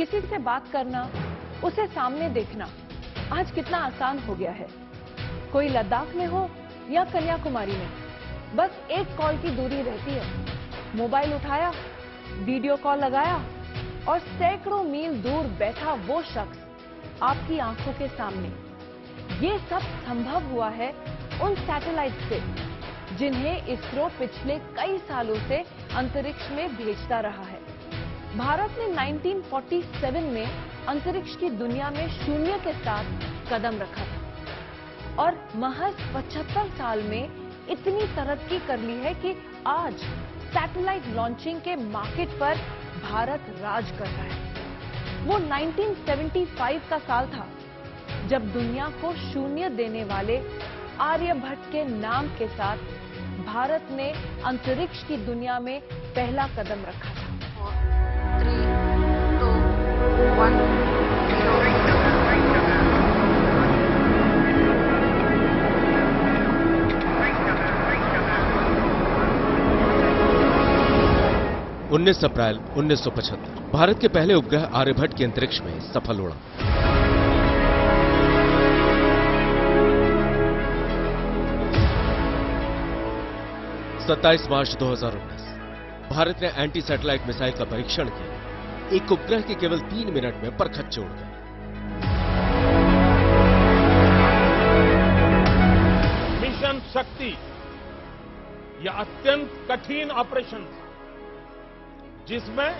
किसी से बात करना, उसे सामने देखना आज कितना आसान हो गया है। कोई लद्दाख में हो या कन्याकुमारी में, बस एक कॉल की दूरी रहती है। मोबाइल उठाया, वीडियो कॉल लगाया और सैकड़ों मील दूर बैठा वो शख्स आपकी आंखों के सामने। ये सब संभव हुआ है उन सैटेलाइट से जिन्हें इसरो पिछले कई सालों से अंतरिक्ष में भेजता रहा है। भारत ने 1947 में अंतरिक्ष की दुनिया में शून्य के साथ कदम रखा था और महज 75 साल में इतनी तरक्की कर ली है कि आज सैटेलाइट लॉन्चिंग के मार्केट पर भारत राज कर रहा है। वो 1975 का साल था जब दुनिया को शून्य देने वाले आर्यभट्ट के नाम के साथ भारत ने अंतरिक्ष की दुनिया में पहला कदम रखा था। 3, 2, 1, 19 अप्रैल 1975 भारत के पहले उपग्रह आर्यभट्ट के अंतरिक्ष में सफल उड़ा। मार्च 2019 भारत ने एंटी सैटेलाइट मिसाइल का परीक्षण किया। एक उपग्रह के केवल 3 मिनट में परखच्चे उड़ गए। मिशन शक्ति यह अत्यंत कठिन ऑपरेशन था जिसमें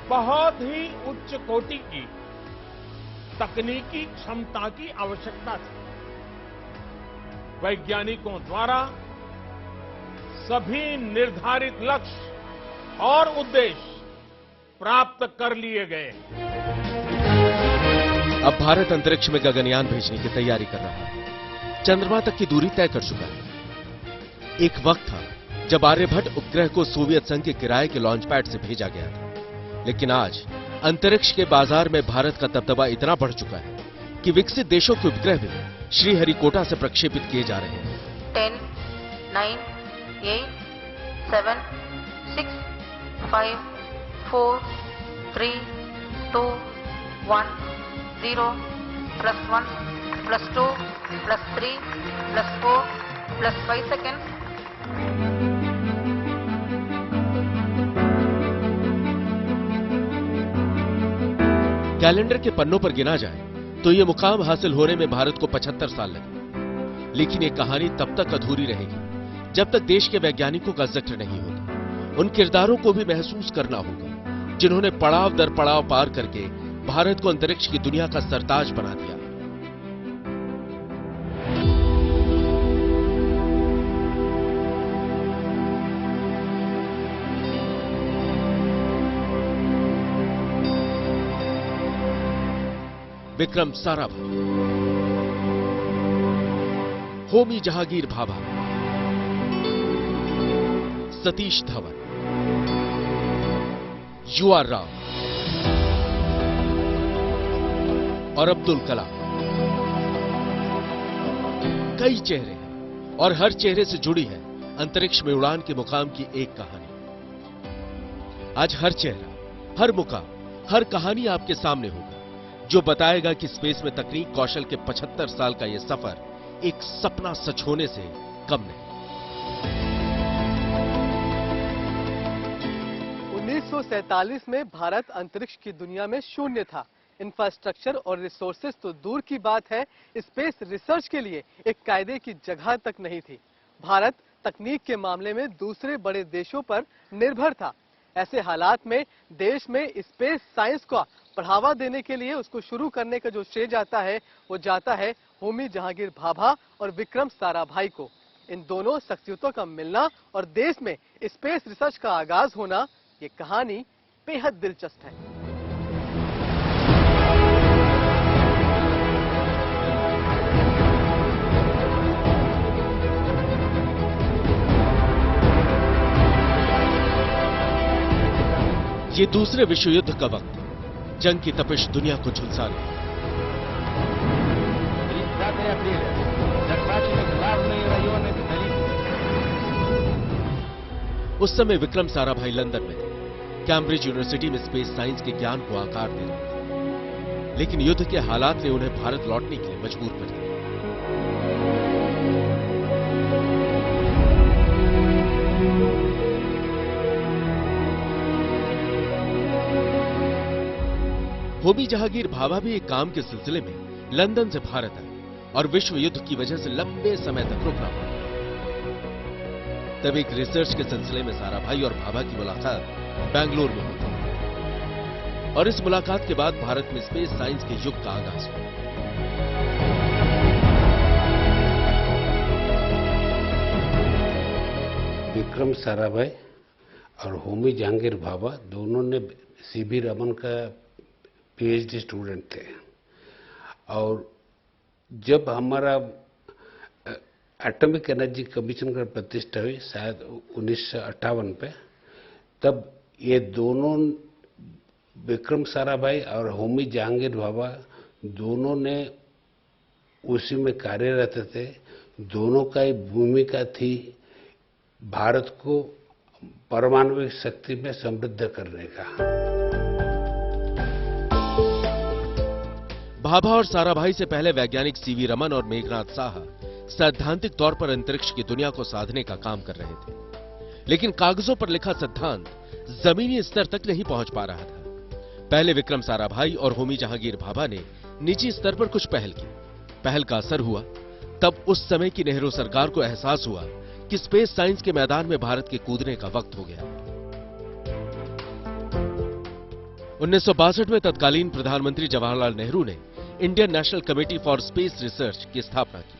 बहुत ही उच्च कोटि की तकनीकी क्षमता की आवश्यकता थी। वैज्ञानिकों द्वारा सभी निर्धारित लक्ष्य और उद्देश्य प्राप्त कर लिए गए। अब भारत अंतरिक्ष में गगनयान भेजने की तैयारी कर रहा है। चंद्रमा तक की दूरी तय कर चुका है। एक वक्त था जब आर्यभट्ट उपग्रह को सोवियत संघ के किराए के लॉन्च पैड से भेजा गया था, लेकिन आज अंतरिक्ष के बाजार में भारत का दबदबा इतना बढ़ चुका है कि विकसित देशों के उपग्रह भी श्रीहरिकोटा से प्रक्षेपित किए जा रहे हैं। 10, 9, 8, 7, 6, 5, 4, 3, 2, 1, 0, +1, +2, +3, +4, +5 seconds. कैलेंडर के पन्नों पर गिना जाए तो ये मुकाम हासिल होने में भारत को 75 साल लगे, लेकिन ये कहानी तब तक अधूरी रहेगी जब तक देश के वैज्ञानिकों का जिक्र नहीं होगा। उन किरदारों को भी महसूस करना होगा जिन्होंने पड़ाव दर पड़ाव पार करके भारत को अंतरिक्ष की दुनिया का सरताज बना दिया। विक्रम साराभाई, होमी जहांगीर भाभा, सतीश धवन, युवा राव और अब्दुल कलाम। कई चेहरे हैं और हर चेहरे से जुड़ी है अंतरिक्ष में उड़ान के मुकाम की एक कहानी। आज हर चेहरा, हर मुकाम, हर कहानी आपके सामने होगा जो बताएगा कि स्पेस में तकनीक कौशल के 75 साल का यह सफर एक सपना सच होने से कम नहीं। 1947 में भारत अंतरिक्ष की दुनिया में शून्य था। इंफ्रास्ट्रक्चर और रिसोर्सेज तो दूर की बात है, स्पेस रिसर्च के लिए एक कायदे की जगह तक नहीं थी। भारत तकनीक के मामले में दूसरे बड़े देशों पर निर्भर था। ऐसे हालात में देश में स्पेस साइंस का बढ़ावा देने के लिए उसको शुरू करने का जो श्रेय जाता है वो जाता है होमी जहांगीर भाभा और विक्रम साराभाई को। इन दोनों शख्सियतों का मिलना और देश में स्पेस रिसर्च का आगाज होना, ये कहानी बेहद दिलचस्प है। ये दूसरे विश्व युद्ध का वक्त, जंग की तपिश दुनिया को झुलसा रही। उस समय विक्रम साराभाई लंदन में थे। कैम्ब्रिज यूनिवर्सिटी में स्पेस साइंस के ज्ञान को आकार दे रहे थे, लेकिन युद्ध के हालात ने उन्हें भारत लौटने के लिए मजबूर कर दिया। होमी जहांगीर भाभा भी एक काम के सिलसिले में लंदन से भारत आए और विश्व युद्ध की वजह से लंबे समय तक रुकना पड़ा। तब एक रिसर्च के सिलसिले में साराभाई और भाभा की मुलाकात बेंगलुरु में हुई और इस मुलाकात के बाद भारत में स्पेस साइंस के युग का आगाज हुआ। विक्रम साराभाई और होमी जहांगीर भाभा दोनों ने सीवी रमन का पीएचडी स्टूडेंट थे और जब हमारा एटॉमिक एनर्जी कमीशन का प्रतिष्ठा हुई शायद 1958 पे, तब ये दोनों विक्रम साराभाई और होमी जहांगीर भाभा दोनों ने उसी में कार्यरत थे। दोनों का ही भूमिका थी भारत को परमाणु शक्ति में समृद्ध करने का। भाभा और साराभाई से पहले वैज्ञानिक सीवी रमन और मेघनाथ साहा सैद्धांतिक तौर पर अंतरिक्ष की दुनिया को साधने का काम कर रहे थे, लेकिन कागजों पर लिखा सिद्धांत जमीनी स्तर तक नहीं पहुंच पा रहा था। पहले विक्रम साराभाई और होमी जहांगीर भाभा ने निजी स्तर पर कुछ पहल की। पहल का असर हुआ तब उस समय की नेहरू सरकार को एहसास हुआ कि स्पेस साइंस के मैदान में भारत के कूदने का वक्त हो गया। 1962 में तत्कालीन प्रधानमंत्री जवाहरलाल नेहरू ने Indian national committee for space research की स्थापना की।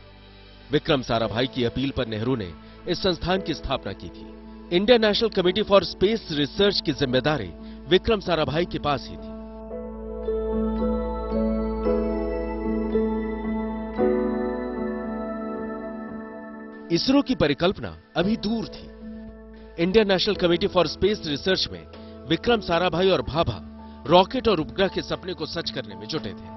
विक्रम साराभाई की अपील पर नेहरू ने इस संस्थान की स्थापना की थी। Indian national committee for space research की जिम्मेदारी विक्रम साराभाई के पास ही थी। इसरो की परिकल्पना अभी दूर थी। Indian national committee for space research में विक्रम साराभाई और भाभा रॉकेट और उपग्रह के सपने को सच करने में जुटे थे।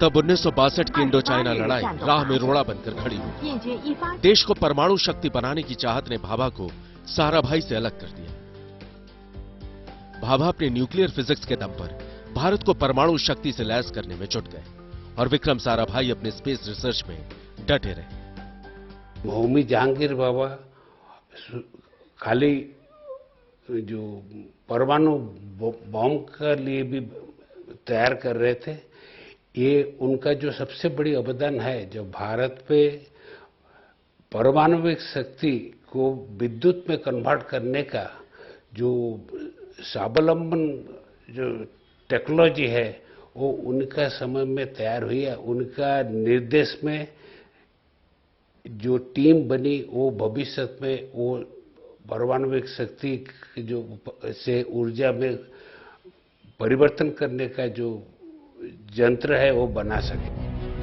तब 1962 की इंडो चाइना लड़ाई राह में रोड़ा बनकर खड़ी हुई। देश को परमाणु शक्ति बनाने की चाहत ने भाभा को साराभाई से अलग कर दिया। भाभा अपने न्यूक्लियर फिजिक्स के दम पर भारत को परमाणु शक्ति से लैस करने में जुट गए और विक्रम साराभाई अपने स्पेस रिसर्च में डटे रहे। होमी जहांगीर भाभा खाली जो परमाणु बॉम्ब के लिए भी तैयार कर रहे थे। ये उनका जो सबसे बड़ी अवदान है, जो भारत पे परमाणु शक्ति को विद्युत में कन्वर्ट करने का जो स्वावलंबन जो टेक्नोलॉजी है, वो उनका समय में तैयार हुई है। उनका निर्देश में जो टीम बनी, वो भविष्य में वो परमाणु शक्ति जो से ऊर्जा में परिवर्तन करने का जो यंत्र है वो बना सके।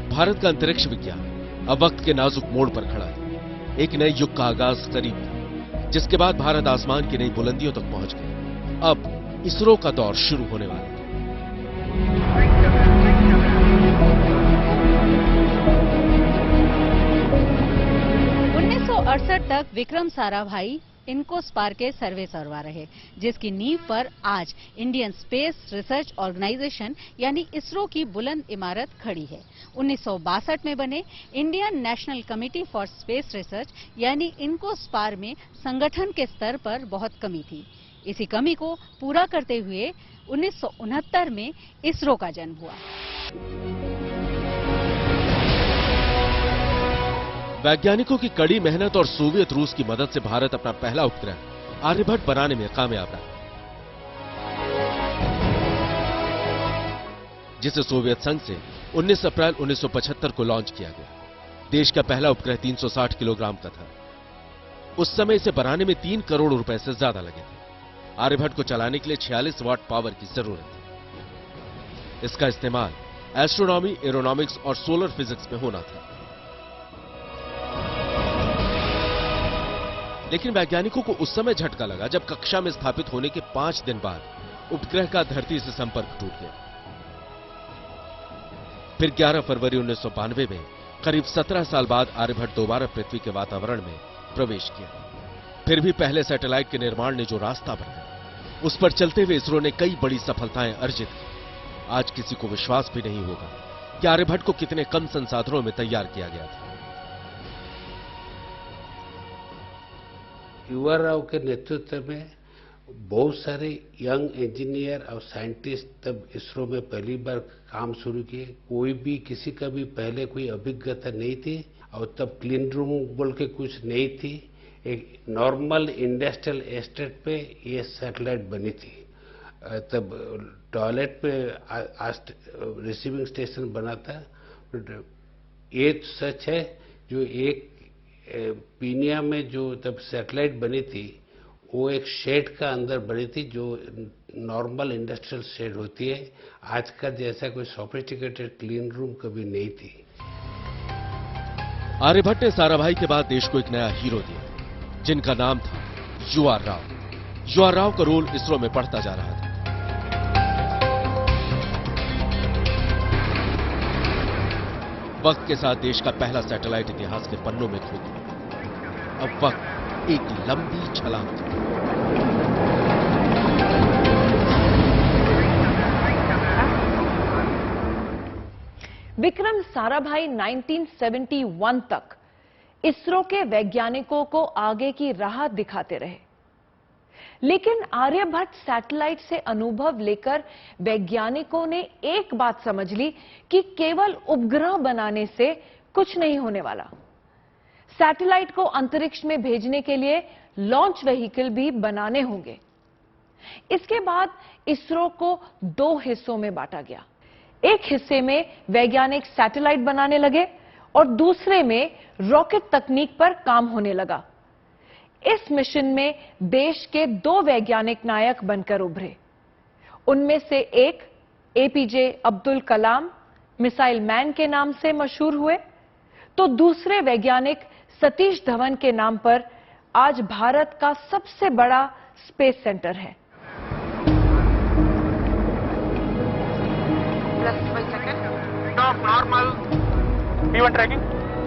भारत का अंतरिक्ष विज्ञान अब वक्त के नाजुक मोड़ पर खड़ा है। एक नए युग का आगाज करीब था, जिसके बाद भारत आसमान की नई बुलंदियों तक पहुंच गया। अब इसरो का दौर शुरू होने वाला है। 1968 तक विक्रम साराभाई इनकोस्पार के सर्वे करवा रहे, जिसकी नींव पर आज इंडियन स्पेस रिसर्च ऑर्गेनाइजेशन यानी इसरो की बुलंद इमारत खड़ी है। 1962 में बने Indian national committee for space research यानी इनकोस्पार में संगठन के स्तर पर बहुत कमी थी। इसी कमी को पूरा करते हुए 1969 में इसरो का जन्म हुआ। वैज्ञानिकों की कड़ी मेहनत और सोवियत रूस की मदद से भारत अपना पहला उपग्रह आर्यभट्ट बनाने में कामयाब रहा, जिसे सोवियत संघ से 19 अप्रैल 1975 को लॉन्च किया गया। देश का पहला उपग्रह 360 किलोग्राम का था। उस समय इसे बनाने में 3 करोड़ रुपए से ज्यादा लगे थे। आर्यभट्ट को चलाने के लिए 46 वाट पावर की जरूरत थी। इसका इस्तेमाल एस्ट्रोनॉमी, एरोनॉमिक्स और सोलर फिजिक्स में होना था। लेकिन वैज्ञानिकों को उस समय झटका लगा जब कक्षा में स्थापित होने के 5 दिन बाद उपग्रह का धरती से संपर्क टूट गया। फिर 11 फरवरी 1992 में करीब 17 साल बाद आर्यभट्ट दोबारा पृथ्वी के वातावरण में प्रवेश किया। फिर भी पहले सैटेलाइट के निर्माण ने जो रास्ता बनाया, उस पर चलते हुए इसरो ने कई बड़ी सफलताएं अर्जित की। आज किसी को विश्वास भी नहीं होगा कि आर्यभट्ट को कितने कम संसाधनों में तैयार किया गया था। युवा राव के नेतृत्व में बहुत सारे यंग इंजीनियर और साइंटिस्ट तब इसरो में पहली बार काम शुरू किए। कोई भी किसी का भी पहले कोई अभिज्ञता नहीं थी और तब क्लीन रूम बोल के कुछ नहीं थी। एक नॉर्मल इंडस्ट्रियल एस्टेट पे ये सैटेलाइट बनी थी। तब टॉयलेट पे रिसीविंग स्टेशन बना था। ये सच है जो एक पीनिया में जो तब सैटेलाइट बनी थी वो एक शेड का अंदर बनी थी जो नॉर्मल इंडस्ट्रियल शेड होती है। आज का जैसा कोई सोफिस्टिकेटेड क्लीन रूम कभी नहीं थी। आर्यभट्ट ने साराभाई के बाद देश को एक नया हीरो दिया, जिनका नाम था युवा राव। युवा राव का रोल इसरो में बढ़ता जा रहा था। वक्त के साथ देश का पहला सैटेलाइट इतिहास के पन्नों में खो गया। अब वक्त एक लंबी छलांग थी। विक्रम साराभाई 1971 तक इसरो के वैज्ञानिकों को आगे की राह दिखाते रहे, लेकिन आर्यभट्ट सैटेलाइट से अनुभव लेकर वैज्ञानिकों ने एक बात समझ ली कि केवल उपग्रह बनाने से कुछ नहीं होने वाला। सैटेलाइट को अंतरिक्ष में भेजने के लिए लॉन्च व्हीकल भी बनाने होंगे। इसके बाद इसरो को दो हिस्सों में बांटा गया। एक हिस्से में वैज्ञानिक सैटेलाइट बनाने लगे और दूसरे में रॉकेट तकनीक पर काम होने लगा। इस मिशन में देश के दो वैज्ञानिक नायक बनकर उभरे। उनमें से एक APJ Abdul Kalam missile man के नाम से मशहूर हुए, तो दूसरे वैज्ञानिक सतीश धवन के नाम पर आज भारत का सबसे बड़ा स्पेस सेंटर है। Plus 5 seconds. Stop normal. P1 tracking.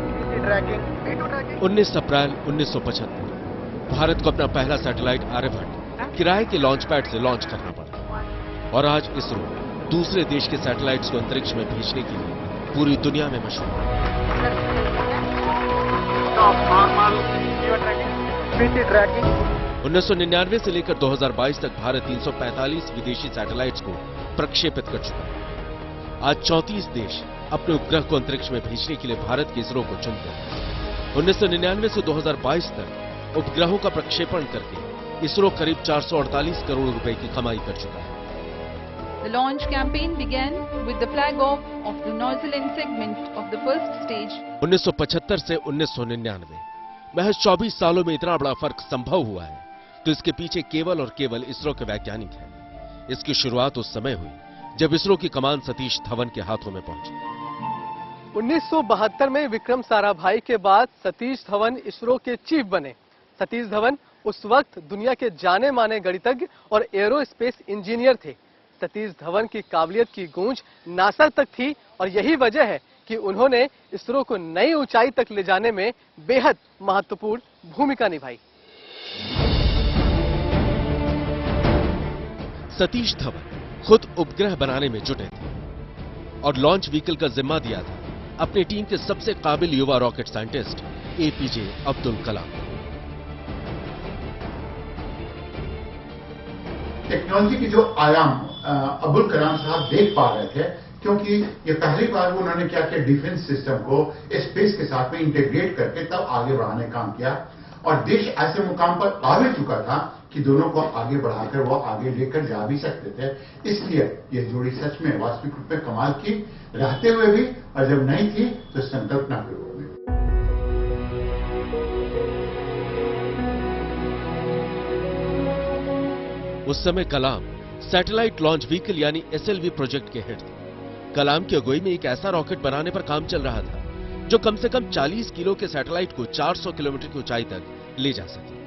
PC tracking. P2 tracking. 19 अप्रैल 1975 भारत को अपना पहला सैटेलाइट आर्यभट्ट किराए के लॉन्च पैड से लॉन्च करना पड़ा और आज इसरो दूसरे देश के सैटेलाइट्स को अंतरिक्ष में भेजने के लिए पूरी दुनिया में मशहूर है। Stop normal. P1 tracking. PC tracking. 1999 से लेकर 2022 तक भारत 345 विदेशी सैटेलाइट्स को प्रक्षेपित कर चुका है। आज 34 देश अपने उपग्रह को अंतरिक्ष में भेजने के लिए भारत के इसरो को चुनते हैं। 1999 से 2022 तक उपग्रहों का प्रक्षेपण करके इसरो करीब 448 करोड़ रुपए की कमाई कर चुका है। The launch campaign began with the flag off of the Nozzle End segment of the first stage. 1975 से 1999 महज 24 सालों में इतना बड़ा फर्क संभव हुआ है, तो इसके पीछे केवल और केवल इसरो के वैज्ञानिक हैं। इसकी शुरुआत उस समय हुई जब इसरो की कमान सतीश धवन के हाथों में पहुंची। 1972 में विक्रम साराभाई के बाद सतीश धवन इसरो के चीफ बने। सतीश धवन उस वक्त दुनिया के जाने माने गणितज्ञ और एरोस्पेस इंजीनियर थे। सतीश धवन की काबिलियत की गूंज नासा तक थी और यही वजह है कि उन्होंने इसरो को नई ऊंचाई तक ले जाने में बेहद महत्वपूर्ण भूमिका निभाई। सतीश धवन खुद उपग्रह बनाने में जुटे थे और लॉन्च व्हीकल का जिम्मा दिया था अपनी टीम के सबसे काबिल युवा rocket scientist APJ Abdul Kalam. Technology की जो आयाम अब्दुल कलाम साहब देख पा रहे थे, क्योंकि ये पहली बार उन्होंने क्या किया, डिफेंस सिस्टम को स्पेस के साथ में इंटीग्रेट करके तब आगे बढ़ाने का काम किया और देश ऐसे मुकाम पर आ भी चुका था कि दोनों को आगे बढ़ाकर वो आगे लेकर जा भी सकते थे। इसलिए ये जोड़ी सच में वास्तविक रूप में कमाल की, रहते हुए भी और जब नहीं थी तो संकल्पना के रूप में। उस समय कलाम सैटेलाइट लॉन्च व्हीकल यानी एसएलवी प्रोजेक्ट के हेड थे। कलाम की अगुवाई में एक ऐसा रॉकेट बनाने पर काम चल रहा था जो कम से कम 40 किलो के सैटेलाइट को 400 किलोमीटर की ऊंचाई तक ले जा सके।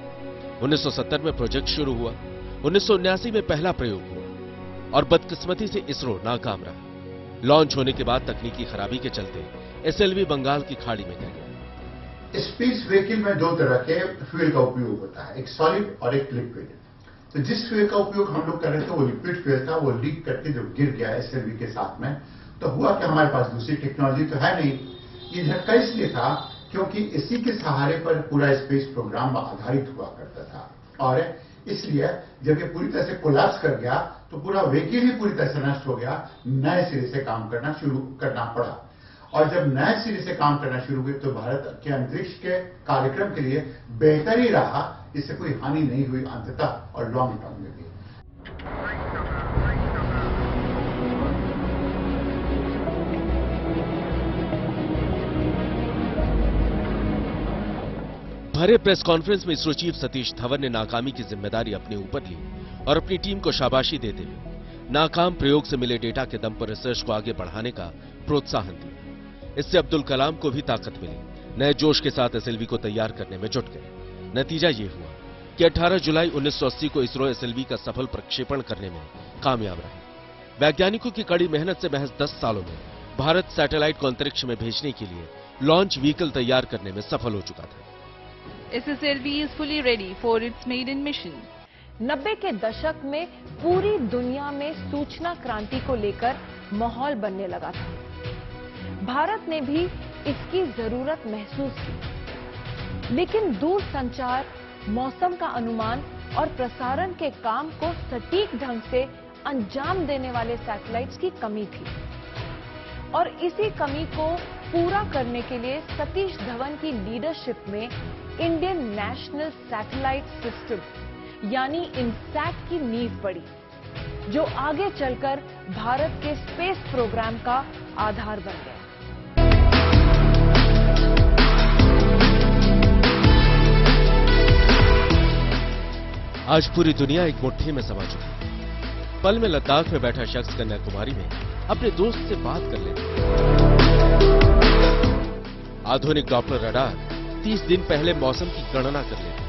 1970 में प्रोजेक्ट शुरू हुआ, 1979 में पहला प्रयोग हुआ और बदकिस्मती से इसरो नाकाम रहा। लॉन्च होने के बाद तकनीकी खराबी के चलते एसएलवी बंगाल की खाड़ी में गिर गया। स्पेस व्हीकल में दो तरह के फ्यूल का उपयोग होता है, एक सॉलिड और एक लिक्विड। तो जिस फ्यूल का उपयोग हम लोग कर रहे थे वो लिक्विड फ्यूल था, वो लीक करके जो गिर गया एसएलवी के साथ में, तो हुआ कि हमारे पास दूसरी टेक्नोलॉजी तो है नहीं। ये झटका इसलिए था क्योंकि इसी के सहारे पर पूरा स्पेस प्रोग्राम आधारित हुआ करता था, और इसलिए जब ये पूरी तरह से कोलैप्स कर गया तो पूरा व्हीकल ही पूरी तरह से नष्ट हो गया, नए सिरे से काम करना शुरू करना पड़ा। और जब नए सिरे से काम करना शुरू हुए तो भारत के अंतरिक्ष के कार्यक्रम के लिए बेहतर ही रहा, इससे कोई हानि नहीं हुई अंततः और लॉन्ग टर्म में भी। भरे प्रेस कॉन्फ्रेंस में इसरो चीफ सतीश धवन ने नाकामी की जिम्मेदारी अपने ऊपर ली और अपनी टीम को शाबाशी देते हुए नाकाम प्रयोग से मिले डेटा के दम पर रिसर्च को आगे बढ़ाने का प्रोत्साहन दिया। इससे अब्दुल कलाम को भी ताकत मिली, नए जोश के साथ एसएलवी को तैयार करने में जुट गए। नतीजा ये हुआ कि 18 जुलाई 1980 को इसरो एसएलवी का सफल प्रक्षेपण करने में कामयाब रहे। वैज्ञानिकों की कड़ी मेहनत से महज 10 सालों में भारत सैटेलाइट को अंतरिक्ष में भेजने के लिए लॉन्च व्हीकल तैयार करने में सफल हो चुका था। SSLV is fully ready for its maiden mission. 90 के दशक में पूरी दुनिया में सूचना क्रांति को लेकर माहौल बनने लगा था। भारत ने भी इसकी जरूरत महसूस की, लेकिन दूर संचार, मौसम का अनुमान और प्रसारण के काम को सटीक ढंग से अंजाम देने वाले सैटेलाइट्स की कमी थी। और इसी कमी को पूरा करने के लिए सतीश धवन की लीडरशिप में इंडियन नेशनल सैटेलाइट सिस्टम यानी इनसैट की नींव पड़ी, जो आगे चलकर भारत के स्पेस प्रोग्राम का आधार बन गया। आज पूरी दुनिया एक मुट्ठी में समा चुकी है। पल में लद्दाख में बैठा शख्स कन्याकुमारी में अपने दोस्त से बात कर लेता। आधुनिक डॉपलर रडार 30 दिन पहले मौसम की गणना कर लेते।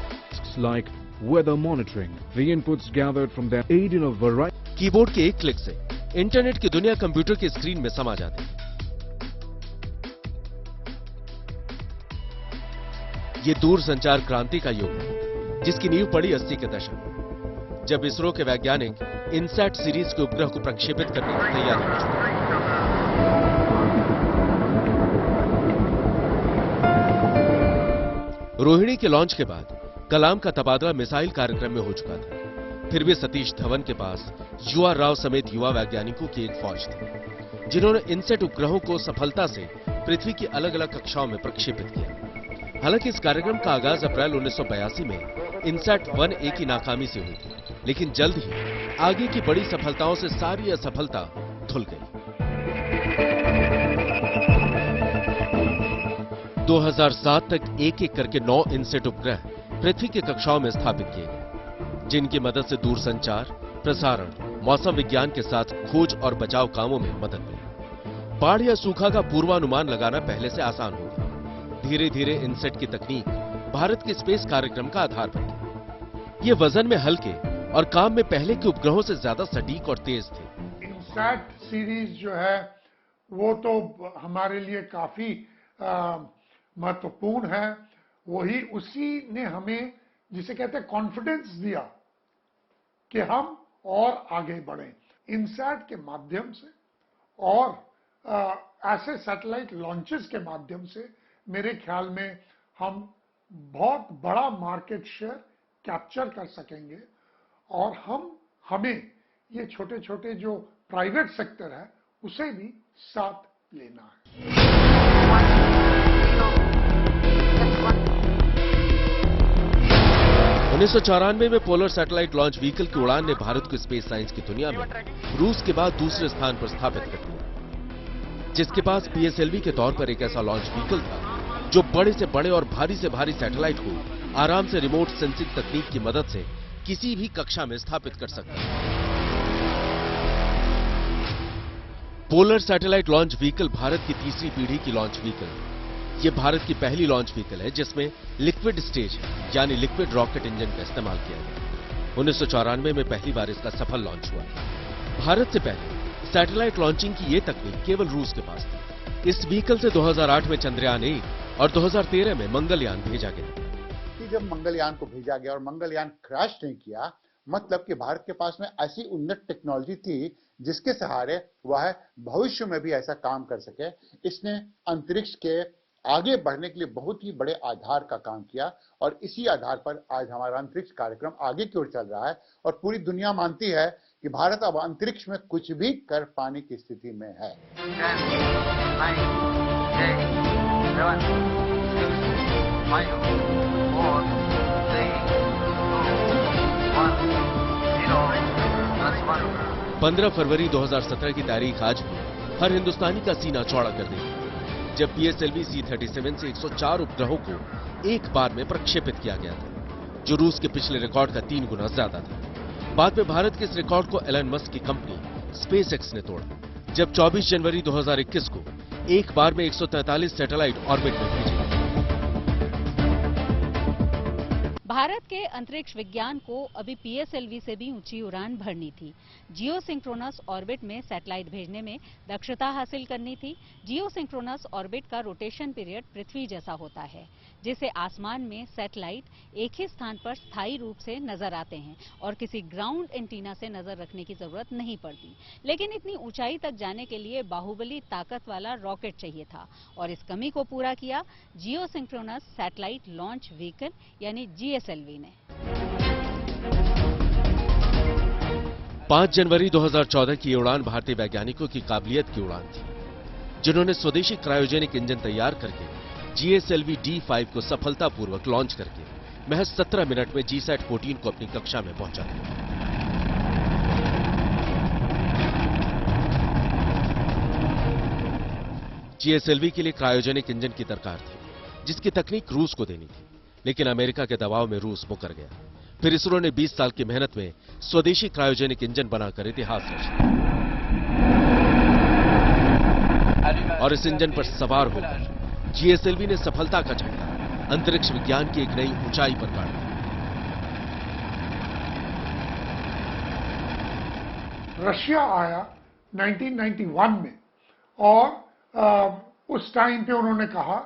Like weather monitoring, the inputs gathered from their aid in a variety. Keyboard के एक क्लिक से इंटरनेट की दुनिया कंप्यूटर की स्क्रीन में समा जाती है। ये दूर संचार क्रांति का युग है, जिसकी नींव पड़ी 80 के दशक में, जब इसरो के वैज्ञानिक इनसैट सीरीज के उपग्रह को प्रक्षेपित करने की तैयारी कर चुके हैं। रोहिणी के लॉन्च के बाद कलाम का तबादला मिसाइल कार्यक्रम में हो चुका था। फिर भी सतीश धवन के पास युवा राव समेत युवा वैज्ञानिकों की एक फौज थी, जिन्होंने इनसैट उपग्रहों को सफलता से पृथ्वी की अलग अलग कक्षाओं में प्रक्षेपित किया। हालांकि इस कार्यक्रम का आगाज अप्रैल 1982 में इनसैट 1A की नाकामी से हुई थी, लेकिन जल्द ही आगे की बड़ी सफलताओं से सारी असफलता धुल गई। 2007 तक एक एक करके 9 इनसैट उपग्रह पृथ्वी की कक्षाओं में स्थापित किए गए, जिनकी मदद से दूरसंचार, प्रसारण, मौसम विज्ञान के साथ खोज और बचाव कामों में मदद मिली। बाढ़ या सूखा का पूर्वानुमान लगाना पहले से आसान हो गया। धीरे धीरे इनसैट की तकनीक भारत के स्पेस कार्यक्रम का आधार बन गई। ये वजन में हल्के और काम में पहले के उपग्रहों से ज्यादा सटीक और तेज थे। इनसैट सीरीज जो है वो तो हमारे लिए काफी महत्वपूर्ण है। वही उसी ने हमें जिसे कहते हैं कॉन्फिडेंस दिया कि हम और आगे बढ़ें। इनसैट के माध्यम से और ऐसे सैटेलाइट लॉन्चेस के माध्यम से मेरे ख्याल में हम बहुत बड़ा मार्केट शेयर कैप्चर कर सकेंगे, और हमें ये छोटे छोटे जो प्राइवेट सेक्टर है उसे भी साथ लेना है। 1994 में पोलर सैटेलाइट लॉन्च व्हीकल की उड़ान ने भारत को स्पेस साइंस की दुनिया में रूस के बाद दूसरे स्थान पर स्थापित कर दिया, जिसके पास पीएसएलवी के तौर पर एक ऐसा लॉन्च व्हीकल था जो बड़े से बड़े और भारी से भारी सैटेलाइट को आराम से रिमोट सेंसिंग तकनीक की मदद से किसी भी कक्षा में स्थापित कर सकता है। Polar satellite launch vehicle Bharat की तीसरी पीढ़ी की लॉन्च व्हीकल है। ये भारत की पहली लॉन्च व्हीकल है जिसमें लिक्विड स्टेज है, यानी लिक्विड रॉकेट इंजन का इस्तेमाल किया गया। 1994 में पहली बार इसका सफल लॉन्च हुआ। भारत से पहले सैटेलाइट लॉन्चिंग की ये तकनीक केवल रूस के पास थी। इस व्हीकल से 2008 में चंद्रयान 1 और 2013 में मंगलयान भेजा गया। कि जब मंगलयान को भेजा गया और मंगलयान क्रैश नहीं किया, मतलब कि भारत के पास में ऐसी उन्नत टेक्नोलॉजी थी जिसके सहारे वह भविष्य में भी ऐसा काम कर सके। इसने अंतरिक्ष के आगे बढ़ने के लिए बहुत ही बड़े आधार का काम किया और इसी आधार पर आज हमारा अंतरिक्ष कार्यक्रम आगे की ओर चल रहा है और पूरी दुनिया मानती है कि भारत अब अंतरिक्ष में कुछ भी कर पाने की स्थिति में है। 10, 9, 8, 7, 6, 5, 4, 3, 2, 1, 0, 15 फरवरी 2017 की तारीख आज भी हर हिंदुस्तानी का सीना चौड़ा कर देगी, जब PSLV C-37 से 104 उपग्रहों को एक बार में प्रक्षेपित किया गया था, जो रूस के पिछले रिकॉर्ड का 3 गुना ज्यादा था। बाद में भारत के इस रिकॉर्ड को एलन मस्क की कंपनी SpaceX ने तोड़ा, जब 24 जनवरी 2021 को एक बार में 143 सैटेलाइट ऑर्बिट में भेजे। भारत के अंतरिक्ष विज्ञान को अभी PSLV से भी ऊंची उड़ान भरनी थी। जियोसिंक्रोनस ऑर्बिट में सैटेलाइट भेजने में दक्षता हासिल करनी थी। जियोसिंक्रोनस ऑर्बिट का रोटेशन पीरियड पृथ्वी जैसा होता है, जिससे आसमान में सैटेलाइट एक ही स्थान पर स्थायी रूप से नजर आते हैं और किसी ग्राउंड एंटीना से नजर रखने की जरूरत नहीं पड़ती। लेकिन इतनी ऊंचाई तक जाने के लिए बाहुबली ताकत वाला रॉकेट चाहिए था और इस कमी को पूरा किया जियोसिंक्रोनस सैटेलाइट लॉन्च व्हीकल यानी GSLV ने। 5 जनवरी 2014 की ये उड़ान भारतीय वैज्ञानिकों की काबिलियत की उड़ान थी, जिन्होंने स्वदेशी क्रायोजेनिक इंजन तैयार करके GSLV D5 को सफलतापूर्वक लॉन्च करके महज 17 मिनट में GSAT-14 को अपनी कक्षा में पहुंचा दिया। GSLV के लिए क्रायोजेनिक इंजन की दरकार थी, जिसकी तकनीक रूस को देनी थी, लेकिन अमेरिका के दबाव में रूस मुकर गया। फिर इसरो ने 20 साल की मेहनत में स्वदेशी क्रायोजेनिक इंजन बनाकर इतिहास रच दिया और इस इंजन पर सवार होकर GSLV ने सफलता का झंडा अंतरिक्ष विज्ञान की एक नई ऊंचाई पर गाड़ दिया। रशिया आया 1991 में और उस टाइम पे उन्होंने कहा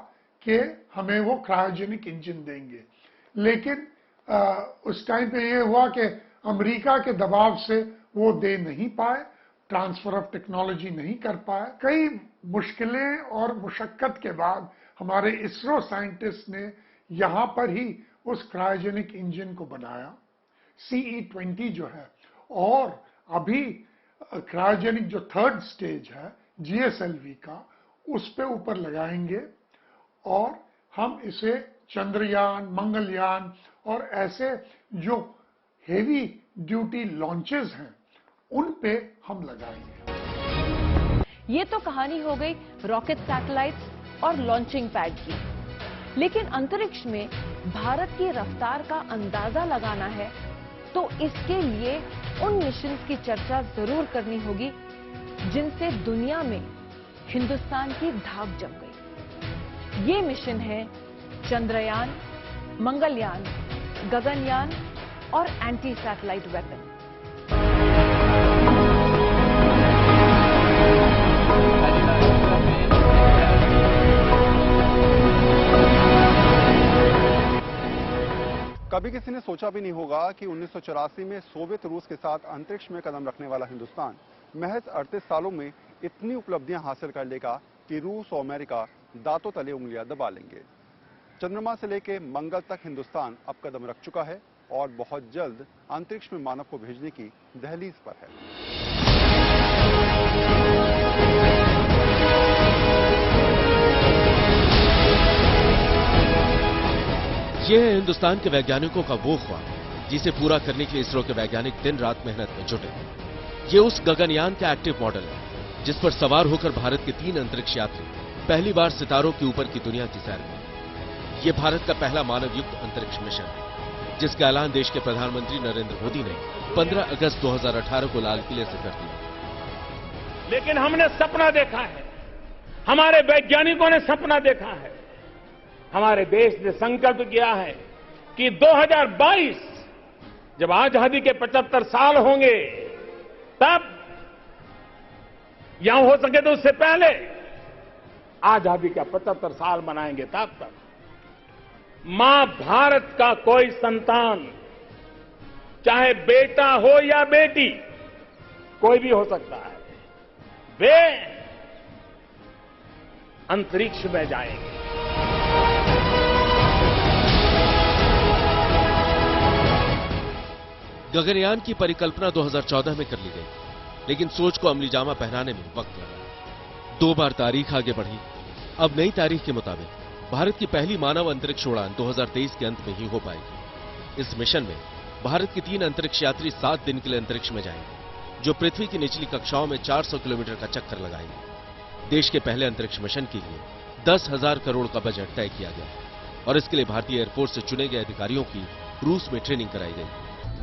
कि हमें वो क्रायोजेनिक इंजन देंगे, लेकिन उस टाइम पे ये हुआ कि अमेरिका के दबाव से वो दे नहीं पाए, ट्रांसफर ऑफ टेक्नोलॉजी नहीं कर पाए। कई मुश्किलें और मुशक्कत के बाद हमारे इसरो साइंटिस्ट ने यहाँ पर ही उस क्रायोजेनिक इंजन को बनाया, CE-20 जो है, और अभी क्रायोजेनिक जो 3rd स्टेज है GSLV का, उस पे ऊपर लगाएंगे और हम इसे चंद्रयान, मंगलयान और ऐसे जो हेवी ड्यूटी लॉन्चेस हैं उन पे हम लगाएंगे। ये तो कहानी हो गई रॉकेट, सैटेलाइट्स और लॉन्चिंग पैड की, लेकिन अंतरिक्ष में भारत की रफ्तार का अंदाजा लगाना है तो इसके लिए उन मिशन की चर्चा जरूर करनी होगी जिनसे दुनिया में हिंदुस्तान की धाक जम गई। ये मिशन है चंद्रयान, मंगलयान, गगनयान और एंटी सैटेलाइट वेपन। कभी किसी ने सोचा भी नहीं होगा कि 1984 में सोवियत रूस के साथ अंतरिक्ष में कदम रखने वाला हिंदुस्तान महज 38 सालों में इतनी उपलब्धियां हासिल कर लेगा कि रूस और अमेरिका दांतों तले उंगलियां दबा लेंगे। चंद्रमा से लेकर मंगल तक हिंदुस्तान अब कदम रख चुका है और बहुत जल्द अंतरिक्ष में मानव को भेजने की दहलीज पर है। यह है हिंदुस्तान के वैज्ञानिकों का वो ख्वाब जिसे पूरा करने के लिए इसरो के वैज्ञानिक दिन रात मेहनत में जुटे। ये उस गगनयान का एक्टिव मॉडल है जिस पर सवार होकर भारत के 3 अंतरिक्ष यात्री पहली बार सितारों के ऊपर की दुनिया की सैर में। ये भारत का पहला मानव युक्त अंतरिक्ष मिशन है, जिसका ऐलान देश के प्रधानमंत्री नरेंद्र मोदी ने 15 अगस्त 2018 को लाल किले से कर दिया। लेकिन हमने सपना देखा है, हमारे वैज्ञानिकों ने सपना देखा है, हमारे देश ने संकल्प किया है कि 2022 जब आजादी के 75 साल होंगे तब या हो सके तो उससे पहले आजादी का 75 साल मनाएंगे तब तक मां भारत का कोई संतान, चाहे बेटा हो या बेटी, कोई भी हो सकता है, वे अंतरिक्ष में जाएंगे। गगनयान की परिकल्पना 2014 में कर ली गई, लेकिन सोच को अमलीजामा पहनाने में वक्त लगा। 2 बार तारीख आगे बढ़ी। अब नई तारीख के मुताबिक भारत की पहली मानव अंतरिक्ष उड़ान 2023 के अंत में ही हो पाएगी। इस मिशन में भारत के 3 अंतरिक्ष यात्री 7 दिन के लिए अंतरिक्ष में जाएंगे, जो पृथ्वी की निचली कक्षाओं में 400 किलोमीटर का चक्कर लगाएंगे। देश के पहले अंतरिक्ष मिशन के लिए 10,000 करोड़ का बजट तय किया गया और इसके लिए भारतीय एयरफोर्स से चुने गए अधिकारियों की रूस में ट्रेनिंग कराई गई।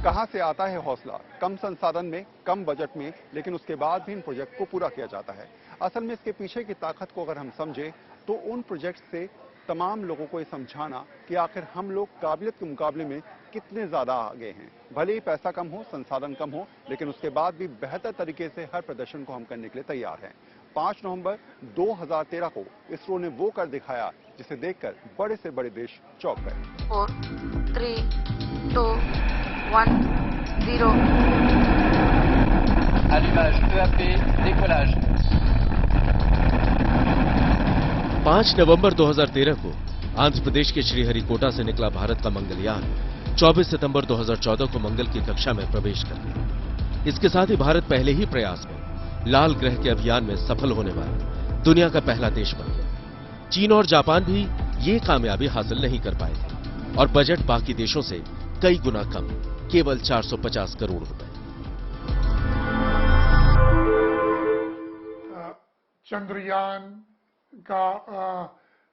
कहां से आता है हौसला? कम संसाधन में, कम बजट में, लेकिन उसके बाद भी इन प्रोजेक्ट को पूरा किया जाता है। असल में इसके पीछे की ताकत को अगर हम समझें तो उन प्रोजेक्ट से तमाम लोगों को ये समझाना कि आखिर हम लोग काबिलियत के मुकाबले में कितने ज्यादा आगे हैं। भले ही पैसा कम हो, संसाधन कम हो, लेकिन उसके बाद भी बेहतर तरीके से हर प्रदर्शन को हम करने के लिए तैयार हैं। 5 नवंबर 2013 को इसरो ने वो कर दिखाया जिसे देखकर बड़े से बड़े देश चौंक गए। 4, 3, 2, 1, 0। Allumage EAP, décollage। 5 नवंबर 2013 को आंध्र प्रदेश के श्रीहरिकोटा से निकला भारत का मंगलयान 24 सितंबर 2014 को मंगल की कक्षा में प्रवेश कर गया। इसके साथ ही भारत पहले ही प्रयास में लाल ग्रह के अभियान में सफल होने वाला दुनिया का पहला देश बन गया। चीन और जापान भी ये कामयाबी हासिल नहीं कर पाए थे और बजट बाकी देशों से कई गुना कम, केवल 450 करोड़ रुपए। चंद्रयान का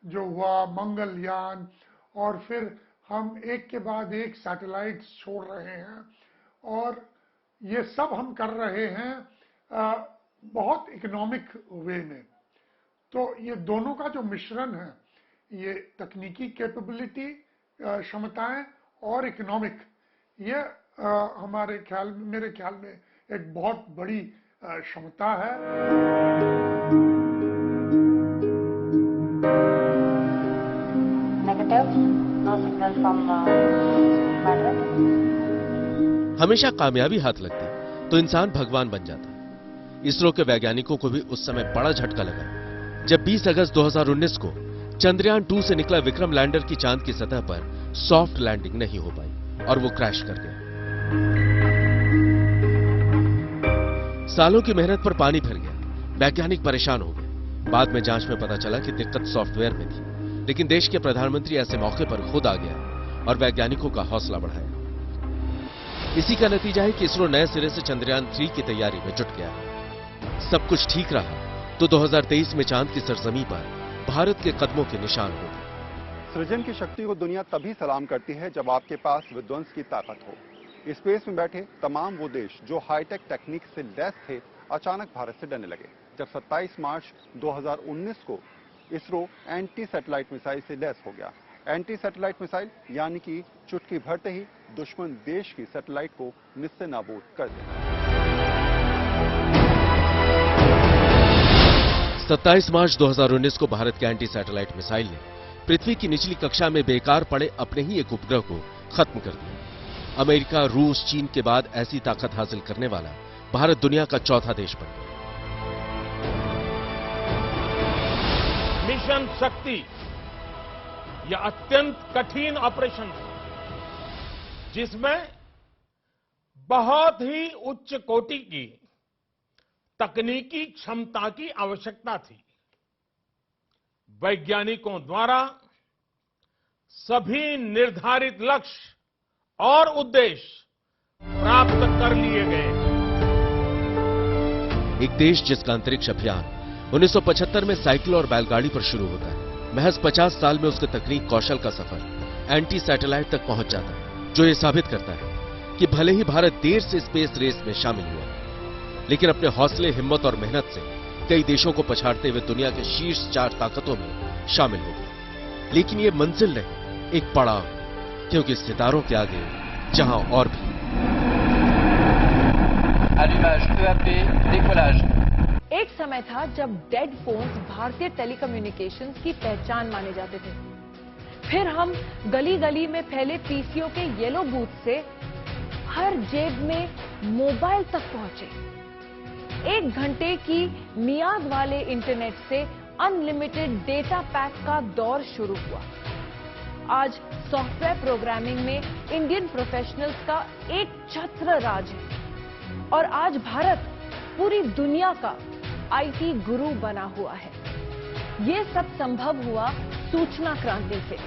जो हुआ, मंगलयान, और फिर हम एक के बाद एक सैटेलाइट छोड़ रहे हैं और ये सब हम कर रहे हैं बहुत इकोनॉमिक वे में। तो ये दोनों का जो मिश्रण है, ये तकनीकी कैपेबिलिटी, क्षमताएं और इकोनॉमिक, ये मेरे ख्याल में एक बहुत बड़ी क्षमता है। हमेशा कामयाबी हाथ लगती तो इंसान भगवान बन जाता। इसरो के वैज्ञानिकों को भी उस समय बड़ा झटका लगा जब 20 अगस्त 2019 को चंद्रयान 2 से निकला विक्रम लैंडर की चांद की सतह पर सॉफ्ट लैंडिंग नहीं हो पाई और वो क्रैश कर गया। सालों की मेहनत पर पानी फिर गया। वैज्ञानिक परेशान हो गए। बाद में जांच में पता चला कि दिक्कत सॉफ्टवेयर में थी, लेकिन देश के प्रधानमंत्री ऐसे मौके पर खुद आ गया और वैज्ञानिकों का हौसला बढ़ाया। इसी का नतीजा है कि इसरो नए सिरे से चंद्रयान 3 की तैयारी में जुट गया। सब कुछ ठीक रहा तो 2023 में चांद की सरजमी पर भारत के कदमों के निशान हो गए। सृजन की शक्ति को दुनिया तभी सलाम करती है जब आपके पास विध्वंस की ताकत हो। स्पेस में बैठे तमाम वो देश जो हाईटेक टेक्निक से लैस थे, अचानक भारत से डरने लगे जब 27 मार्च 2019 को इसरो एंटी सैटेलाइट मिसाइल से लैस हो गया। एंटी सैटेलाइट मिसाइल यानी कि चुटकी भरते ही दुश्मन देश की सैटेलाइट को निस्ते नाबूद कर देना। 27 मार्च 2019 को भारत के एंटी सैटेलाइट मिसाइल ने पृथ्वी की निचली कक्षा में बेकार पड़े अपने ही एक उपग्रह को खत्म कर दिया। अमेरिका, रूस, चीन के बाद ऐसी ताकत हासिल करने वाला भारत दुनिया का चौथा देश बन गया। मिशन शक्ति यह अत्यंत कठिन ऑपरेशन था, जिसमें बहुत ही उच्च कोटि की तकनीकी क्षमता की आवश्यकता थी। वैज्ञानिकों द्वारा सभी निर्धारित लक्ष्य और उद्देश्य प्राप्त कर लिए गए। एक देश जिसका अंतरिक्ष अभियान 1975 में साइकिल और बैलगाड़ी पर शुरू होता है, महज 50 साल में उसके तकनीक कौशल का सफर एंटी सैटेलाइट तक पहुंच जाता है, जो ये साबित करता है कि भले ही भारत देर से स्पेस रेस में शामिल हुआ, लेकिन अपने हौसले, हिम्मत और मेहनत से कई देशों को पछाड़ते हुए दुनिया के शीर्ष 4 ताकतों में शामिल हो गया। लेकिन ये मंजिल नहीं, एक पड़ाव, क्योंकि सितारों के आगे जहां और भी। Allumage EAP, décollage। एक समय था जब डेड फोन्स भारतीय टेलीकम्युनिकेशंस की पहचान माने जाते थे। फिर हम गली गली में फैले पीसीओ के येलो बूथ से हर जेब में मोबाइल तक पहुंचे। 1 घंटे की मियाद वाले इंटरनेट से अनलिमिटेड डेटा पैक का दौर शुरू हुआ। आज सॉफ्टवेयर प्रोग्रामिंग में इंडियन प्रोफेशनल्स का एक छत्र राज है और आज भारत पूरी दुनिया का आईटी गुरु बना हुआ है। ये सब संभव हुआ सूचना क्रांति से,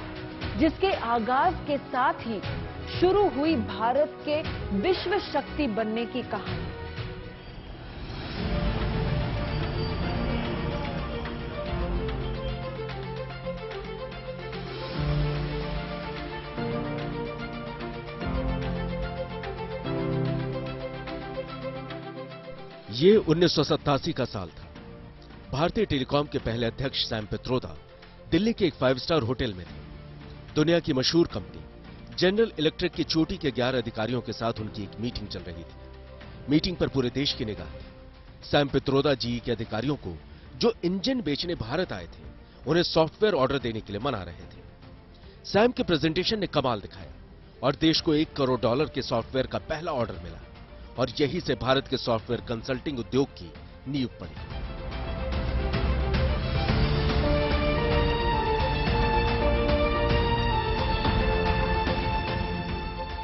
जिसके आगाज के साथ ही शुरू हुई भारत के विश्व शक्ति बनने की कहानी। ये 1987 का साल था। भारतीय टेलीकॉम के पहले अध्यक्ष सैम पित्रोदा दिल्ली के एक 5 स्टार होटल में थे। दुनिया की मशहूर कंपनी जनरल इलेक्ट्रिक की चोटी के 11 अधिकारियों के साथ उनकी एक मीटिंग चल रही थी। मीटिंग पर पूरे देश की निगाह थी। सैम पित्रोदा जी के अधिकारियों को जो इंजन बेचने भारत आए थे, उन्हें सॉफ्टवेयर ऑर्डर देने के लिए मना रहे थे। सैम के प्रेजेंटेशन ने कमाल दिखाया और देश को $1 करोड़ के सॉफ्टवेयर का पहला ऑर्डर मिला और यहीं से भारत के सॉफ्टवेयर कंसल्टिंग उद्योग की नींव पड़ी।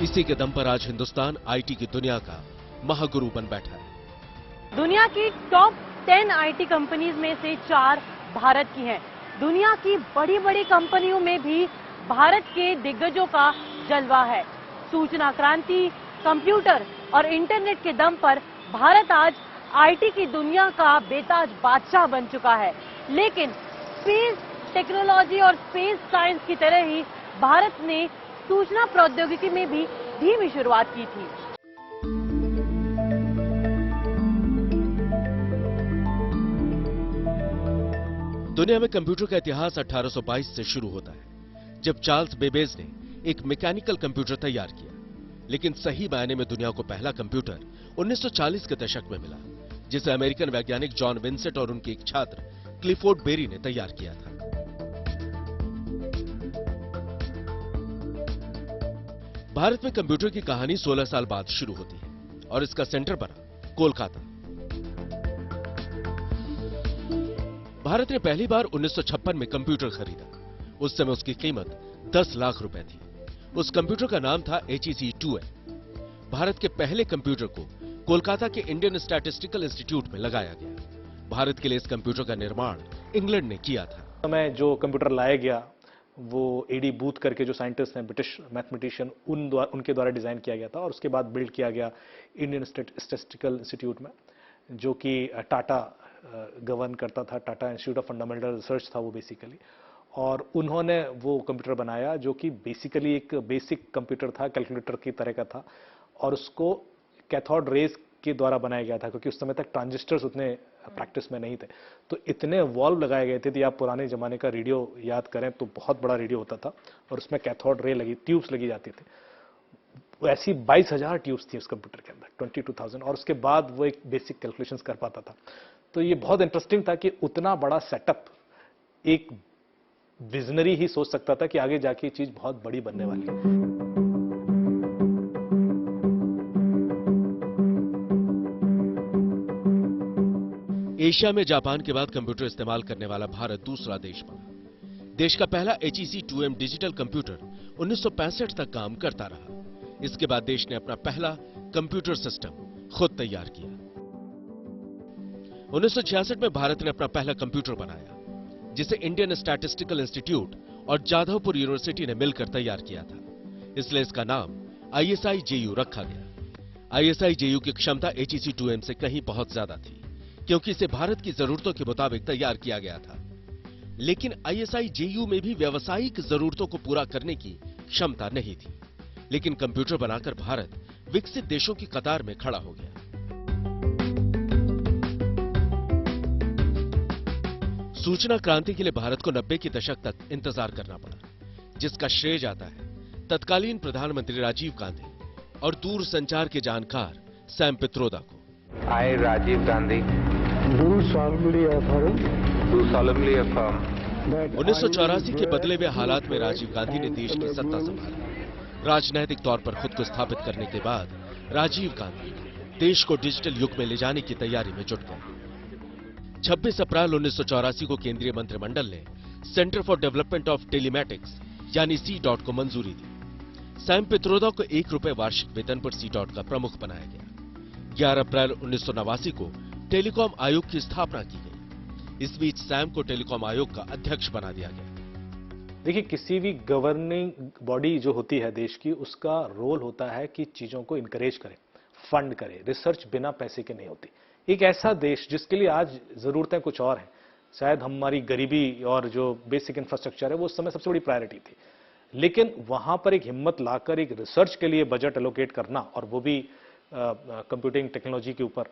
इसी के दम पर आज हिंदुस्तान आईटी की दुनिया का महागुरु बन बैठा है। दुनिया की टॉप 10 आईटी कंपनीज में से 4 भारत की हैं। दुनिया की बड़ी बड़ी कंपनियों में भी भारत के दिग्गजों का जलवा है। सूचना क्रांति, कंप्यूटर और इंटरनेट के दम पर भारत आज आईटी की दुनिया का बेताज बादशाह बन चुका है। लेकिन स्पेस टेक्नोलॉजी और स्पेस साइंस की तरह ही भारत ने सूचना प्रौद्योगिकी में भी धीमी शुरुआत की थी। दुनिया में कंप्यूटर का इतिहास 1822 से शुरू होता है, जब चार्ल्स बेबेज ने एक मैकेनिकल कंप्यूटर तैयार किया। लेकिन सही मायने में दुनिया को पहला कंप्यूटर 1940 के दशक में मिला, जिसे अमेरिकन वैज्ञानिक जॉन विंसेंट और उनके एक छात्र क्लिफोर्ड बेरी ने तैयार किया था। भारत में कंप्यूटर की कहानी 16 साल बाद शुरू होती है और इसका सेंटर बना कोलकाता। भारत ने पहली बार 1956 में कंप्यूटर खरीदा। उस समय उसकी कीमत 10 लाख रुपए थी। उस कंप्यूटर का नाम था HEC-2M। भारत के पहले कंप्यूटर को कोलकाता के इंडियन स्टैटिस्टिकल इंस्टीट्यूट में लगाया गया। भारत के लिए इस कंप्यूटर का निर्माण इंग्लैंड ने किया था। समय जो कंप्यूटर लाया गया वो एडी बूथ करके जो साइंटिस्ट हैं, ब्रिटिश मैथमेटिशियन, उनके द्वारा डिजाइन किया गया था और उसके बाद बिल्ड किया गया इंडियन स्टैटिस्टिकल इंस्टीट्यूट में, जो कि टाटा गवर्न करता था। Tata institute of fundamental research था वो बेसिकली, और उन्होंने वो कंप्यूटर बनाया जो कि बेसिकली एक बेसिक कंप्यूटर था, कैलकुलेटर की तरह का था, और उसको कैथोड रेज के द्वारा बनाया गया था क्योंकि उस समय तक ट्रांजिस्टर्स उतने प्रैक्टिस में नहीं थे। तो इतने वॉल्व लगाए गए थे। यदि आप पुराने जमाने का रेडियो याद करें तो बहुत बड़ा रेडियो होता था और उसमें कैथोड रे लगी, ट्यूब्स लगी जाती थी। ऐसी 22,000 ट्यूब्स थी उस कंप्यूटर के अंदर, 22,000, और उसके बाद वो एक बेसिक कैलकुलेशंस कर पाता था। तो ये बहुत इंटरेस्टिंग था कि उतना बड़ा सेटअप एक विजनरी ही सोच सकता था कि आगे जाके ये चीज बहुत बड़ी बनने वाली है। एशिया में जापान के बाद कंप्यूटर इस्तेमाल करने वाला भारत दूसरा देश बना। देश का पहला HEC-2M डिजिटल कंप्यूटर 1965 तक काम करता रहा। इसके बाद देश ने अपना पहला कंप्यूटर सिस्टम खुद तैयार किया। 1966 में भारत ने अपना पहला कंप्यूटर बनाया, जिसे इंडियन स्टैटिस्टिकल इंस्टीट्यूट और जाधवपुर यूनिवर्सिटी ने मिलकर तैयार किया था। इसलिए इसका नाम ISI-JU रखा गया। ISI-JU की क्षमता HEC-2M से कहीं बहुत ज्यादा थी, क्योंकि इसे भारत की जरूरतों के मुताबिक तैयार किया गया था। लेकिन ISI-JU में भी व्यावसायिक जरूरतों को पूरा करने की क्षमता नहीं थी। लेकिन कंप्यूटर बनाकर भारत विकसित देशों की कतार में खड़ा हो गया। सूचना क्रांति के लिए भारत को 90 के दशक तक इंतजार करना पड़ा, जिसका श्रेय जाता है तत्कालीन प्रधानमंत्री राजीव गांधी और दूरसंचार के जानकार सैम पित्रोदा को। I, Rajiv Gandhi, 1984 के बदले हुए हालात में राजीव गांधी ने देश की सत्ता संभाली। राजनैतिक तौर पर खुद को स्थापित करने के बाद राजीव गांधी देश को डिजिटल युग में ले जाने की तैयारी में जुट गए। 26 अप्रैल 1984 को केंद्रीय मंत्रिमंडल ने centre for development of telematics यानी C.DOT को मंजूरी दी। सैम पित्रोदा को ₹1 वार्षिक वेतन पर C.DOT का प्रमुख बनाया गया। 11 अप्रैल 1989 को टेलीकॉम आयोग की स्थापना की गई। इस बीच सैम को टेलीकॉम आयोग का अध्यक्ष बना दिया गया। देखिए, किसी भी गवर्निंग बॉडी जो होती है देश की, उसका रोल होता है कि चीजों को इनकरेज करे, फंड करे। रिसर्च बिना पैसे के नहीं होती। एक ऐसा देश जिसके लिए आज जरूरतें कुछ और हैं, शायद हमारी गरीबी और जो बेसिक इंफ्रास्ट्रक्चर है वो उस समय सबसे बड़ी प्रायोरिटी थी, लेकिन वहां पर एक हिम्मत लाकर एक रिसर्च के लिए बजट एलोकेट करना, और वो भी कंप्यूटिंग टेक्नोलॉजी के ऊपर,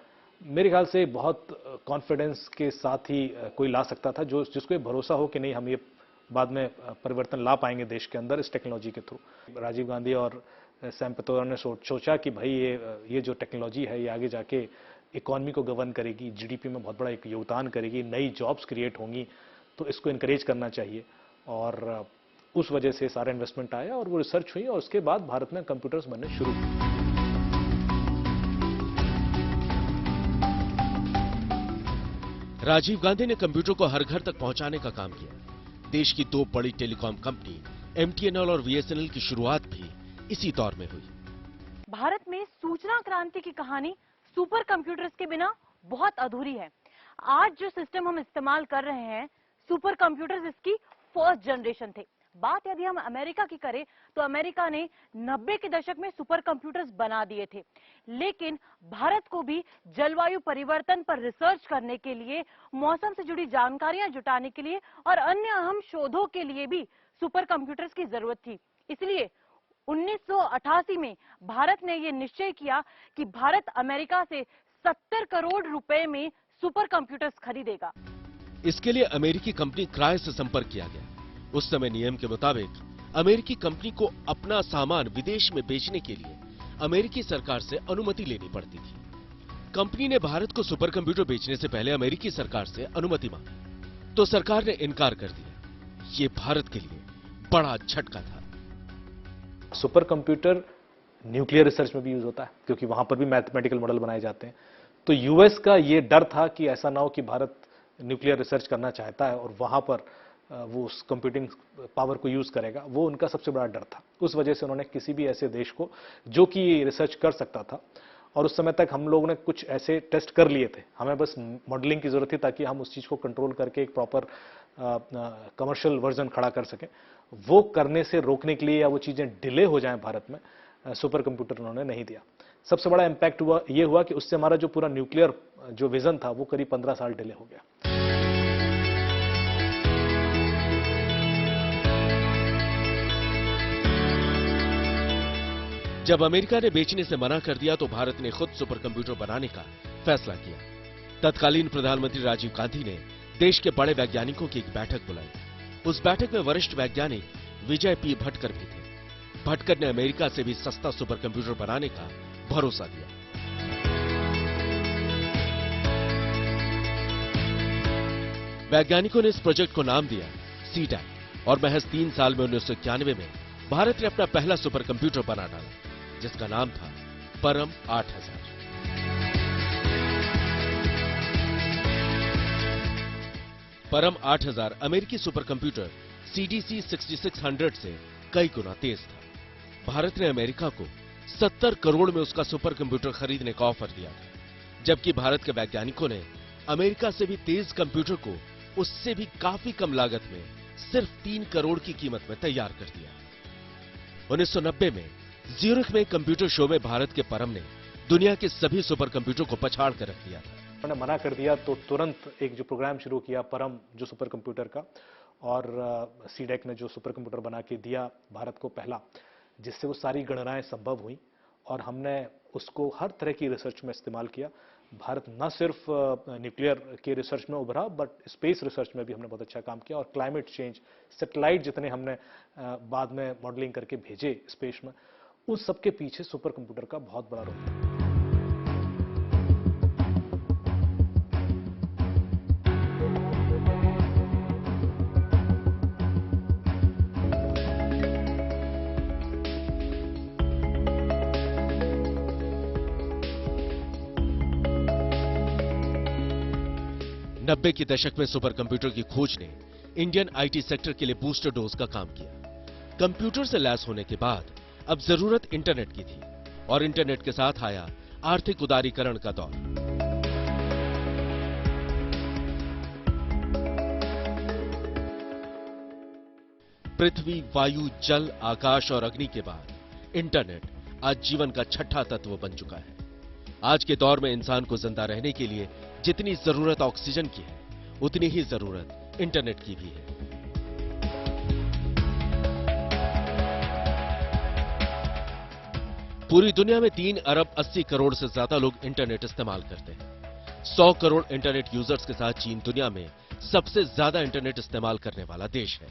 मेरे ख्याल से बहुत कॉन्फिडेंस के साथ ही कोई ला सकता था, जिसको ये भरोसा हो कि नहीं, हम ये बाद में परिवर्तन ला पाएंगे देश के अंदर इस टेक्नोलॉजी के थ्रू। राजीव गांधी और सैम पित्रोदा ने सोचा कि भाई ये जो टेक्नोलॉजी है ये आगे जाके इकोनॉमी को गवर्न करेगी, जीडीपी में बहुत बड़ा एक योगदान करेगी, नई जॉब्स क्रिएट होंगी, तो इसको इनकरेज करना चाहिए। और उस वजह से सारा इन्वेस्टमेंट आया और वो रिसर्च हुई, और उसके बाद भारत में कंप्यूटर्स बनने शुरू हुए। राजीव गांधी ने कंप्यूटर को हर घर तक पहुंचाने का काम किया। देश की 2 बड़ी टेलीकॉम कंपनी MTNL और BSNL की शुरुआत भी इसी दौर में हुई। भारत में सूचना क्रांति की कहानी सुपर कंप्यूटर्स के बिना बहुत अधूरी है। आज जो सिस्टम हम इस्तेमाल कर रहे हैं, सुपर कंप्यूटर्स इसकी फर्स्ट जनरेशन थे। बात यदि हम अमेरिका की करें तो अमेरिका ने 90 के दशक में सुपर कंप्यूटर्स बना दिए थे, लेकिन भारत को भी जलवायु परिवर्तन पर रिसर्च करने के लिए, मौसम से जुड़ी जानकारियां जुटाने के लिए और अन्य अहम शोधों के लिए भी सुपर कंप्यूटर्स की जरूरत थी। इसलिए 1988 में भारत ने यह निश्चय किया कि भारत अमेरिका से 70 करोड़ रुपए में सुपर कंप्यूटर्स खरीदेगा। इसके लिए अमेरिकी कंपनी क्राय से संपर्क किया गया। उस समय नियम के मुताबिक अमेरिकी कंपनी को अपना सामान विदेश में बेचने के लिए अमेरिकी सरकार से अनुमति लेनी पड़ती थी। कंपनी ने भारत को सुपर कंप्यूटर बेचने से पहले अमेरिकी सरकार से अनुमति मांगी, तो सरकार ने इनकार कर दिया। ये भारत के लिए बड़ा झटका था। सुपर कंप्यूटर न्यूक्लियर रिसर्च में भी यूज होता है, क्योंकि वहां पर भी मैथमेटिकल मॉडल बनाए जाते हैं। तो यूएस का ये डर था कि ऐसा ना हो कि भारत न्यूक्लियर रिसर्च करना चाहता है और वहां पर वो उस कंप्यूटिंग पावर को यूज करेगा, वो उनका सबसे बड़ा डर था। उस वजह से उन्होंने किसी भी ऐसे देश को जो कि ये रिसर्च कर सकता था, और उस समय तक हम लोगों ने कुछ ऐसे टेस्ट कर लिए थे, हमें बस मॉडलिंग की जरूरत थी ताकि हम उस चीज को कंट्रोल करके एक प्रॉपर कमर्शियल वर्जन खड़ा कर सकें। वो करने से रोकने के लिए या वो चीजें डिले हो जाएं भारत में, सुपर कंप्यूटर उन्होंने नहीं दिया। सबसे बड़ा इंपैक्ट ये हुआ कि उससे हमारा जो पूरा न्यूक्लियर जो विजन था वो करीब 15 साल डिले हो गया। जब अमेरिका ने बेचने से मना कर दिया तो भारत ने खुद सुपर कंप्यूटर बनाने का फैसला किया। तत्कालीन प्रधानमंत्री राजीव गांधी ने देश के बड़े वैज्ञानिकों की एक बैठक बुलाई। उस बैठक में वरिष्ठ वैज्ञानिक विजय पी भटकर भी थे। भटकर ने अमेरिका से भी सस्ता सुपर कंप्यूटर बनाने का भरोसा दिया। वैज्ञानिकों ने इस प्रोजेक्ट को नाम दिया C-DAC, और महज 3 साल में 1991 में भारत ने अपना पहला सुपर कंप्यूटर बना डाला, जिसका नाम था परम 8000। परम 8000 अमेरिकी सुपर कंप्यूटर CDC 6600 से कई गुना तेज था। भारत ने अमेरिका को 70 करोड़ में उसका सुपर कंप्यूटर खरीदने का ऑफर दिया था, जबकि भारत के वैज्ञानिकों ने अमेरिका से भी तेज कंप्यूटर को उससे भी काफी कम लागत में सिर्फ 3 करोड़ की कीमत में तैयार कर दिया। 1990 में ज्यूरिख में कंप्यूटर शो में भारत के परम ने दुनिया के सभी सुपर कंप्यूटर को पछाड़ कर रख दिया था। उन्होंने मना कर दिया तो तुरंत एक जो प्रोग्राम शुरू किया परम जो सुपर कंप्यूटर का, और C-DAC ने जो सुपर कंप्यूटर बना के दिया भारत को पहला, जिससे वो सारी गणनाएं संभव हुई और हमने उसको हर तरह की रिसर्च में इस्तेमाल किया। भारत न सिर्फ न्यूक्लियर के रिसर्च में उभरा, बट स्पेस रिसर्च में भी हमने बहुत अच्छा काम किया, और क्लाइमेट चेंज, सैटेलाइट जितने हमने बाद में मॉडलिंग करके भेजे स्पेस में, उस सबके पीछे सुपर कंप्यूटर का बहुत बड़ा रोल है। 90 के दशक में सुपर कंप्यूटर की खोज ने इंडियन आईटी सेक्टर के लिए बूस्टर डोज का काम किया। कंप्यूटर से लैस होने के बाद अब जरूरत इंटरनेट की थी और इंटरनेट के साथ आया आर्थिक उदारीकरण का दौर। पृथ्वी, वायु, जल, आकाश और अग्नि के बाद इंटरनेट आज जीवन का छठा तत्व बन चुका है। आज के दौर में इंसान को जिंदा रहने के लिए जितनी जरूरत ऑक्सीजन की है, उतनी ही जरूरत इंटरनेट की भी है। पूरी दुनिया में 3 अरब 80 करोड़ से ज्यादा लोग इंटरनेट इस्तेमाल करते हैं। 100 करोड़ इंटरनेट यूजर्स के साथ चीन दुनिया में सबसे ज्यादा इंटरनेट इस्तेमाल करने वाला देश है।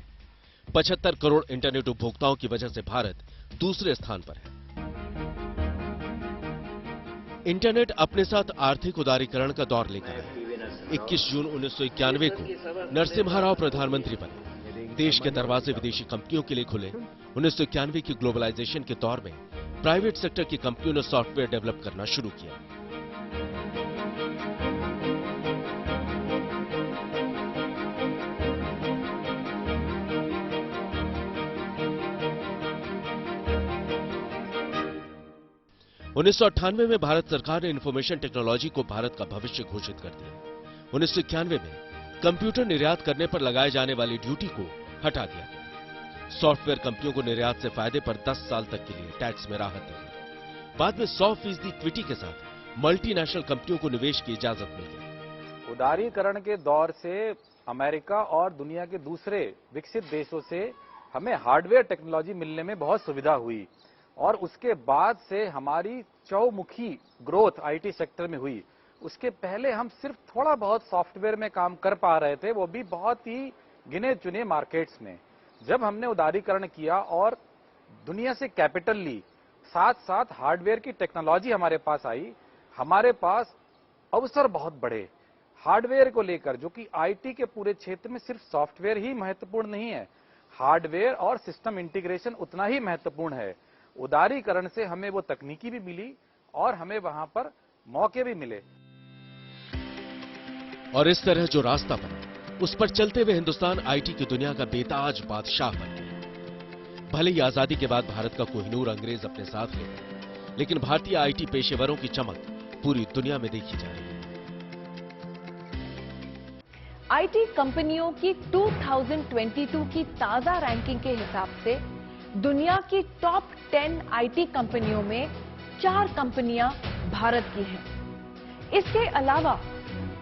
75 करोड़ इंटरनेट उपभोक्ताओं की वजह से भारत दूसरे स्थान पर है। इंटरनेट अपने साथ आर्थिक उदारीकरण का दौर लेकर आया। 21 जून 1991 को नरसिम्हा राव प्रधानमंत्री बने। देश के दरवाजे विदेशी कंपनियों के लिए खुले। 1991 की ग्लोबलाइजेशन के दौर में प्राइवेट सेक्टर की कंपनियों ने सॉफ्टवेयर डेवलप करना शुरू किया। उन्नीस में भारत सरकार ने इंफॉर्मेशन टेक्नोलॉजी को भारत का भविष्य घोषित कर दिया। 1991 में कंप्यूटर निर्यात करने पर लगाए जाने वाली ड्यूटी को हटा दिया गया। सॉफ्टवेयर कंपनियों को निर्यात से फायदे पर 10 साल तक के लिए टैक्स में राहत दी गई। बाद में 100% इक्विटी के साथ मल्टीनेशनल कंपनियों को निवेश की इजाजत मिल गई। उदारीकरण के दौर से अमेरिका और दुनिया के दूसरे विकसित देशों से हमें हार्डवेयर टेक्नोलॉजी मिलने में बहुत सुविधा हुई और उसके बाद से हमारी चौमुखी ग्रोथ आईटी सेक्टर में हुई। उसके पहले हम सिर्फ थोड़ा बहुत सॉफ्टवेयर में काम कर पा रहे थे, वो भी बहुत ही गिने चुने मार्केट्स में। जब हमने उदारीकरण किया और दुनिया से कैपिटल ली, साथ साथ हार्डवेयर की टेक्नोलॉजी हमारे पास आई, हमारे पास अवसर बहुत बढ़े। हार्डवेयर को लेकर, जो कि आईटी के पूरे क्षेत्र में सिर्फ सॉफ्टवेयर ही महत्वपूर्ण नहीं है, हार्डवेयर और सिस्टम इंटीग्रेशन उतना ही महत्वपूर्ण है। उदारीकरण से हमें वो तकनीकी भी मिली और हमें वहां पर मौके भी मिले। और इस तरह जो रास्ता बना, उस पर चलते हुए हिंदुस्तान आईटी की दुनिया का बेताज बादशाह बन गया। भले ही आजादी के बाद भारत का कोहिनूर अंग्रेज अपने साथ ले गए, लेकिन भारतीय आईटी पेशेवरों की चमक पूरी दुनिया में देखी जा रही है। आईटी कंपनियों की 2022 की ताजा रैंकिंग के हिसाब से दुनिया की टॉप 10 आईटी कंपनियों में 4 कंपनियां भारत की हैं। इसके अलावा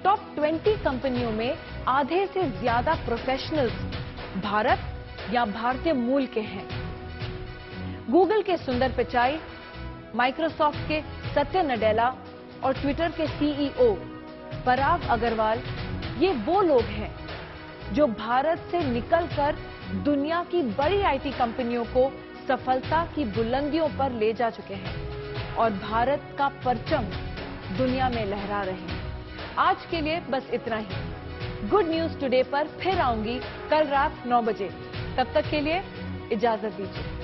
टॉप 20 कंपनियों में आधे से ज्यादा प्रोफेशनल्स भारत या भारतीय मूल के हैं। गूगल के सुंदर पिचाई, माइक्रोसॉफ्ट के सत्य नडेला और ट्विटर के सीईओ पराग अग्रवाल, ये वो लोग हैं जो भारत से निकलकर दुनिया की बड़ी आईटी कंपनियों को सफलता की बुलंदियों पर ले जा चुके हैं और भारत का परचम दुनिया में लहरा रहे हैं। आज के लिए बस इतना ही। गुड न्यूज टुडे पर फिर आऊंगी कल रात 9 बजे। तब तक के लिए इजाजत दीजिए।